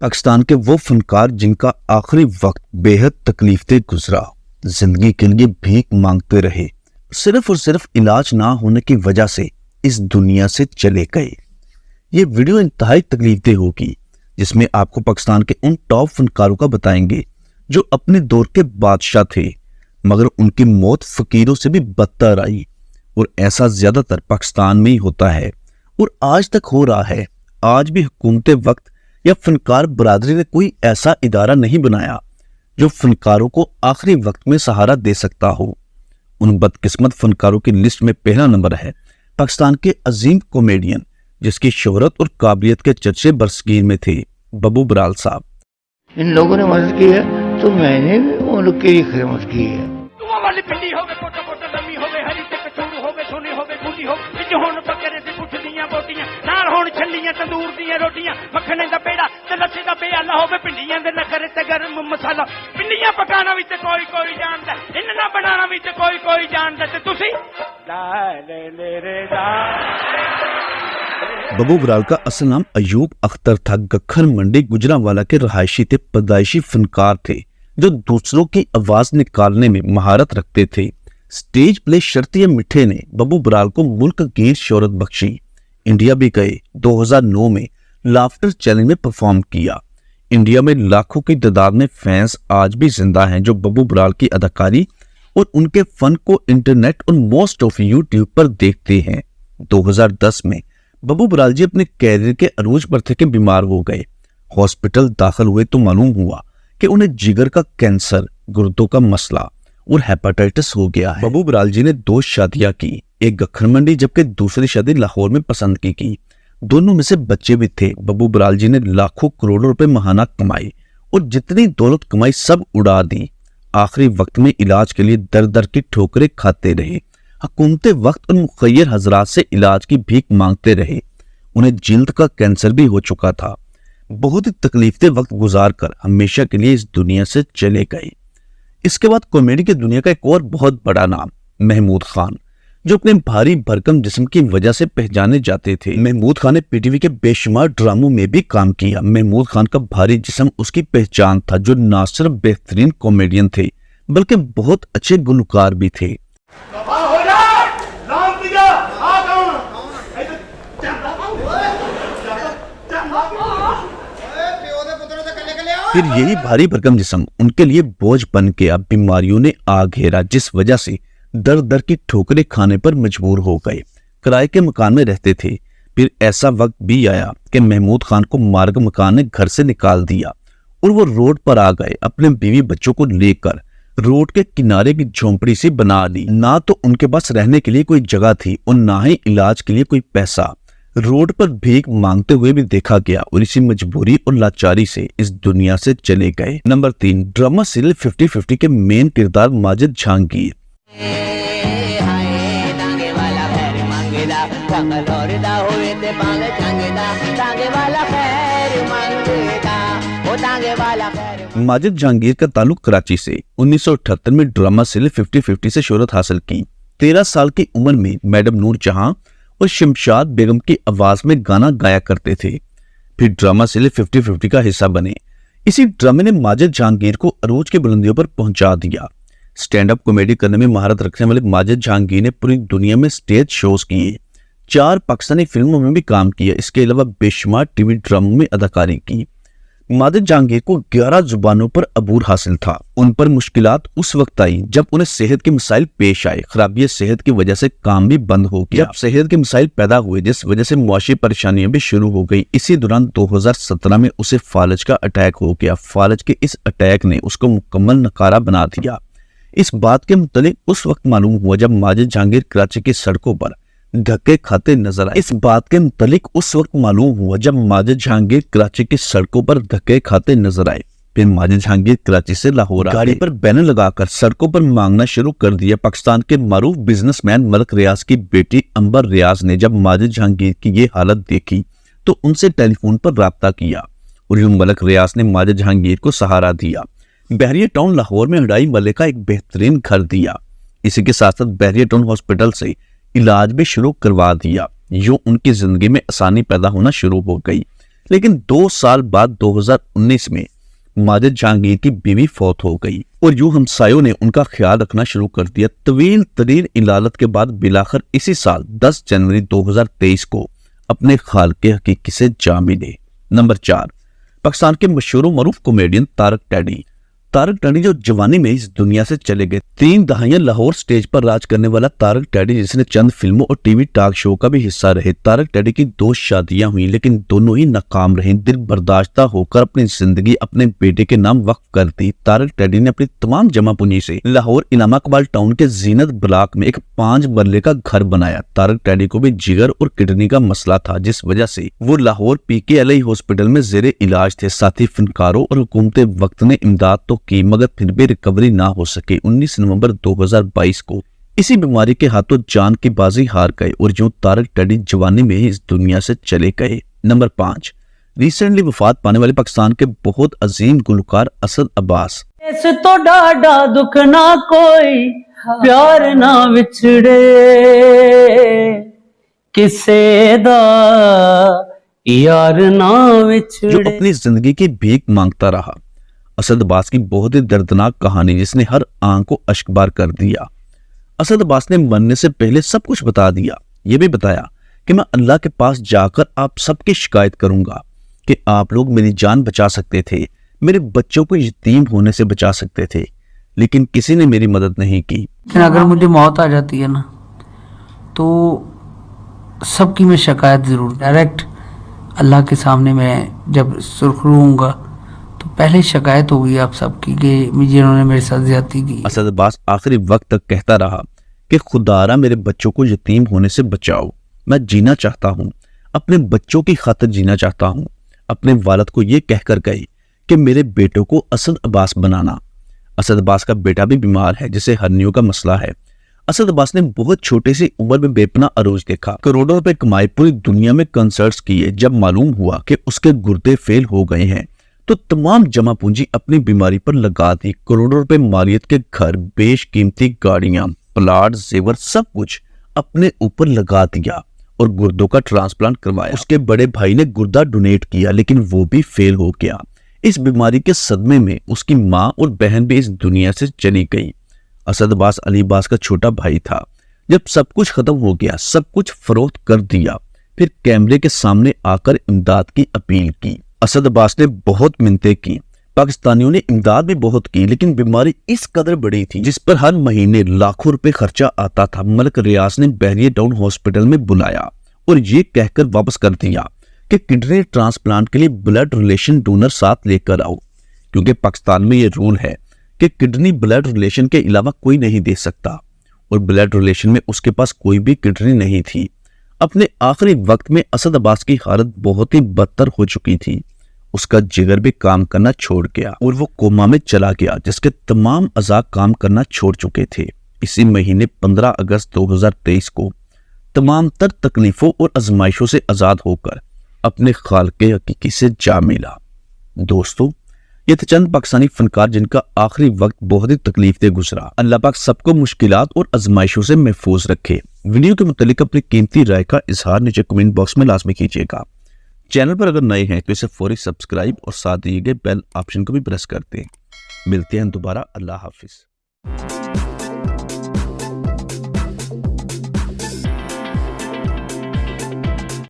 पाकिस्तान के वो फनकार जिनका आखिरी वक्त बेहद तकलीफदेह गुजरा, जिंदगी के लिए भीख मांगते रहे, सिर्फ और सिर्फ इलाज ना होने की वजह से इस दुनिया से चले गए। ये वीडियो इंतहाई तकलीफदेह होगी, जिसमें आपको पाकिस्तान के उन टॉप फनकारों का बताएंगे जो अपने दौर के बादशाह थे, मगर उनकी मौत फकीरों से भी बदतर आई। और ऐसा ज्यादातर पाकिस्तान में ही होता है और आज तक हो रहा है। आज भी हुकूमत वक्त या फनकार बरादरी ने कोई ऐसा इदारा नहीं बनाया जो फनकारों को आखिरी वक्त में सहारा दे सकता हो। उन बदकिस्मत फनकारों की लिस्ट में पहला नंबर है पाकिस्तान के अजीम कॉमेडियन, जिसकी शोहरत और काबिलियत के चर्चे बरसगीर में थे, बब्बू बराल साहब। इन लोगों ने मदद की है तो मैंने भी उनकी खिदमत की है। वाली पिंडी हो गए, पोटा पोटा लम्मी हो गए, हरी ते कचूरू हो गए, सोनी हो गए, बूटी हो विच होण बकरे ते पुठ दियां बोटियां, नाल होण छल्लियां तंदूर दियां रोटियां, मक्खने दा पेड़ा ते लस्सी दा प्याला होवे, पिंडियां दे नखरे ते गरम मसाला। पिंडियां पकाना भी ते कोई कोई जानदा, इन्ना बनाना भी ते कोई कोई जानदा, ते तुसी बब्बू बराल का असल नाम अयूब अख्तर था। गखर मंडी गुजरांवाला के रहायशी थे, पैदाइशी फनकार थे जो दूसरों की आवाज निकालने में महारत रखते थे। स्टेज प्ले शर्तिया मिठे ने बब्बू बराल को मुल्क की शोहरत बख्शी। इंडिया भी गए, 2009 में लाफ्टर चैलेंज में परफॉर्म किया। इंडिया में लाखों की तादाद में फैंस आज भी जिंदा हैं जो बब्बू बराल की अदाकारी और उनके फन को इंटरनेट और मोस्ट ऑफ यूट्यूब पर देखते हैं। 2010 में बब्बू बराल जी अपने कैरियर के अरूज पर थे कि बीमार हो गए। हॉस्पिटल दाखिल हुए तो मालूम हुआ कि उन्हें जिगर का कैंसर, गुर्दों का मसला और हेपेटाइटिस हो गया है। बब्बू बराल जी ने 2 शादियां की, एक गखर मंडी जबकि दूसरी शादी लाहौर में पसंद की। दोनों में से बच्चे भी थे। बब्बू बराल जी ने लाखों करोड़ों रुपए महाना कमाए और जितनी दौलत कमाई सब उड़ा दी। आखिरी वक्त में इलाज के लिए दर दर की ठोकरें खाते रहे। हुकूमत वक्त और मुखय्यर हजरात से इलाज की भीख मांगते रहे। उन्हें जिल्द का कैंसर भी हो चुका था। बहुत ही तकलीफदेह वक्त गुजार कर हमेशा के लिए इस दुनिया से चले गए। इसके बाद कॉमेडी की दुनिया का एक और बहुत बड़ा नाम महमूद खान, जो अपने भारी भरकम जिस्म की वजह से पहचाने जाते थे। महमूद खान ने पीटीवी के बेशुमार ड्रामों में भी काम किया। महमूद खान का भारी जिस्म उसकी पहचान था, जो न सिर्फ बेहतरीन कॉमेडियन थे बल्कि बहुत अच्छे गुलकार भी थे। फिर यही भारी भरकम जिस्म उनके लिए बोझ बन गया। बीमारियों ने आ घेरा, जिस वजह से दर दर की ठोकरें खाने पर मजबूर हो गए। किराए के मकान में रहते थे। फिर ऐसा वक्त भी आया कि महमूद खान को मार्ग मकान ने घर से निकाल दिया और वो रोड पर आ गए। अपने बीवी बच्चों को लेकर रोड के किनारे की झोंपड़ी से बना ली। ना तो उनके पास रहने के लिए कोई जगह थी और ना ही इलाज के लिए कोई पैसा। रोड पर भीख मांगते हुए भी देखा गया और इसी मजबूरी और लाचारी से इस दुनिया से चले गए। नंबर 3, ड्रामा सीरियल 50-50 के मेन किरदार माजिद जहांगीर। माजिद जहांगीर का ताल्लुक कराची से 1978 में ड्रामा सीरियल 50-50 से शोहरत हासिल की। 13 साल की उम्र में मैडम नूर जहां और शमशाद बेगम की आवाज में गाना गाया करते थे। फिर ड्रामा सीरियल 50-50 का हिस्सा बने। इसी ड्रामे ने माजिद जहांगीर को अरूज की बुलंदियों पर पहुंचा दिया। स्टैंड अप कॉमेडी करने में महारत रखने वाले माजिद जहांगीर ने पूरी दुनिया में स्टेज शोज किए। 4 पाकिस्तानी फिल्मों में भी काम किया। इसके अलावा बेशुमार टीवी ड्रामों में अदाकारी की। माजिद जहांगीर को 11 जुबानों पर अबूर हासिल था। उन पर मुश्किलात उस वक्त आई जब उन्हें सेहत के मसाइल पेश आए। खराबी सेहत की वजह से काम भी बंद हो गया। जब सेहत के मसाइल पैदा हुए, जिस वजह से मुआशी परेशानियां भी शुरू हो गई। इसी दौरान 2017 में उसे फालज का अटैक हो गया। फालज के इस अटैक ने उसको मुकम्मल नकारा बना दिया। इस बात के मुतालिक उस वक्त मालूम हुआ जब माजिद जहांगीर कराची की सड़कों पर धक्के खाते नजर आए। इस बात के मुतालिक उस वक्त मालूम हुआ जब माजिद जहांगीर कराची की सड़कों पर धक्के खाते नजर आए। फिर माजिद जहांगीर कराची से लाहौर गाड़ी पर बैनर लगाकर सड़कों पर मांगना शुरू कर दिया। पाकिस्तान के मारूफ बिजनेसमैन मलक रियाज की बेटी अंबर रियाज ने जब माजिद जहांगीर की ये हालत देखी तो उनसे टेलीफोन पर राब्ता किया और यूं मलक रियाज ने माजिद जहांगीर को सहारा दिया। बहरिया टाउन लाहौर में हडाई मल्ले का एक बेहतरीन घर दिया। इसी के साथ साथ बहरिया टाउन हॉस्पिटल से इलाज भी शुरू करवा दिया। यूं उनकी जिंदगी में आसानी पैदा होना शुरू हो गई। लेकिन 2 साल बाद 2019 में माजिद जहांगीर की बीवी फौत हो गई और यूं हमसायों ने उनका ख्याल रखना शुरू कर दिया। तवील तरीन इलालत के बाद बिलाखिर इसी साल 10 जनवरी 2023 को अपने खालके हकीकी से जा मिले। नंबर 4, पाकिस्तान के मशहूर मरूफ कॉमेडियन तारक टैडी। तारक टैडी जो जवानी में इस दुनिया से चले गए। 3 दहाइयां लाहौर स्टेज पर राज करने वाला तारक टैडी, जिसने चंद फिल्मों और टीवी टॉक शो का भी हिस्सा रहे। तारक टैडी की 2 शादियां हुई लेकिन दोनों ही नाकाम रहीं। दिल बर्दाश्ता होकर अपनी जिंदगी अपने बेटे के नाम वक्फ कर दी। तारक टैडी ने अपनी तमाम जमा पूंजी से लाहौर इनामा इकबाल टाउन के जीनत ब्लॉक में एक 5 मरले का घर बनाया। तारक टैडी को भी जिगर और किडनी का मसला था, जिस वजह से वो लाहौर PKLI हॉस्पिटल में जेरे इलाज थे। साथ ही फनकारों और हुकूमत वक्त ने इमदाद तो की मगर फिर भी रिकवरी ना हो सके। 19 नवंबर 2022 को इसी बीमारी के हाथों जान की बाजी हार गए और यूं तारक टैडी जवानी में ही इस दुनिया से चले गए। नंबर 5, रिसेंटली वफात पाने वाले पाकिस्तान के बहुत अजीम गुलकार असद अब्बास। इस तो डाडा दुख ना कोई प्यार ना विछड़े किसे दा यार ना जो विछड़े। अपनी जिंदगी की भीख मांगता रहा। असद अब्बास की बहुत ही दर्दनाक कहानी जिसने हर आंख को अश्कबार कर दिया। असद अब्बास ने मरने से पहले सब कुछ बता दिया। ये भी बताया कि मैं अल्लाह के पास जाकर आप सबकी शिकायत करूंगा कि आप लोग मेरी जान बचा सकते थे, मेरे बच्चों को यतीम होने से बचा सकते थे, लेकिन किसी ने मेरी मदद नहीं की। लेकिन अगर मुझे मौत आ जाती है ना तो सबकी मैं शिकायत जरूर डायरेक्ट अल्लाह के सामने मैं जब सुरखरू होऊंगा तो पहले शिकायत होगी आप सबकी कि जिन्होंने मेरे साथ ज्यादती की। असद अब्बास आखिरी वक्त तक कहता रहा कि खुदारा मेरे बच्चों को यतीम होने से बचाओ, मैं जीना चाहता हूँ, अपने बच्चों की खातिर जीना चाहता हूँ। अपने वालिद को ये कहकर गए कि मेरे बेटों को असद अब्बास बनाना। असद अब्बास का बेटा भी बीमार है जिसे हर्नियों का मसला है। असद अब्बास ने बहुत छोटे सी उम्र में बेपना अरूज देखा, करोड़ों रुपए कमाए, पूरी दुनिया में कंसर्ट्स किए। जब मालूम हुआ कि उसके गुर्दे फेल हो गए हैं तो तमाम जमा पूंजी अपनी बीमारी पर लगा दी। करोड़ों रुपए मालियत के घर, बेशकीमती गाड़ियां, प्लाट, जेवर, सब कुछ अपने ऊपर लगा दिया और गुर्दों का ट्रांसप्लांट करवाया। उसके बड़े भाई ने गुर्दा डोनेट किया लेकिन वो भी फेल हो गया। इस बीमारी के सदमे में उसकी माँ और बहन भी इस दुनिया से चली गई। असद अब्बास अली अब्बास का छोटा भाई था। जब सब कुछ खत्म हो गया, सब कुछ फरोख्त कर दिया, फिर कैमरे के सामने आकर इमदाद की अपील की। असद अब्बास ने बहुत मिन्नतें की, पाकिस्तानियों ने इमदाद भी बहुत की, लेकिन बीमारी इस कदर बड़ी थी जिस पर हर महीने लाखों रुपए खर्चा आता था। मलिक रियाज ने बहरिया टाउन हॉस्पिटल में बुलाया और ये कहकर वापस कर दिया कि किडनी ट्रांसप्लांट के लिए ब्लड रिलेशन डोनर साथ लेकर आओ, क्योंकि पाकिस्तान में ये रूल है कि किडनी ब्लड रिलेशन के अलावा कोई नहीं दे सकता और ब्लड रिलेशन में उसके पास कोई भी किडनी नहीं थी। अपने आखिरी वक्त में असद अब्बास की हालत बहुत ही बदतर हो चुकी थी। उसका जिगर भी काम करना छोड़ गया और वो कोमा में चला गया जिसके तमाम अज़ा काम करना छोड़ चुके थे। इसी महीने 15 अगस्त 2023 को तमाम तर तकलीफों और आजमाइशों से आज़ाद होकर अपने खालके हकीकी से जा मिला। दोस्तों, ये थे चंद पाकिस्तानी फनकार जिनका आखिरी वक्त बहुत ही तकलीफ दे गुजरा। अल्लाह पाक सबको मुश्किलात और आजमाइशों से महफूज रखे। वीडियो के मुतालिक अपनी कीमती राय का इजहार नीचे कमेंट बॉक्स में लाजमी कीजिएगा। चैनल पर अगर नए हैं तो इसे फौरी सब्सक्राइब और साथ दिए गए बेल ऑप्शन को भी प्रेस कर दें। मिलते हैं दोबारा। अल्लाह हाफिज।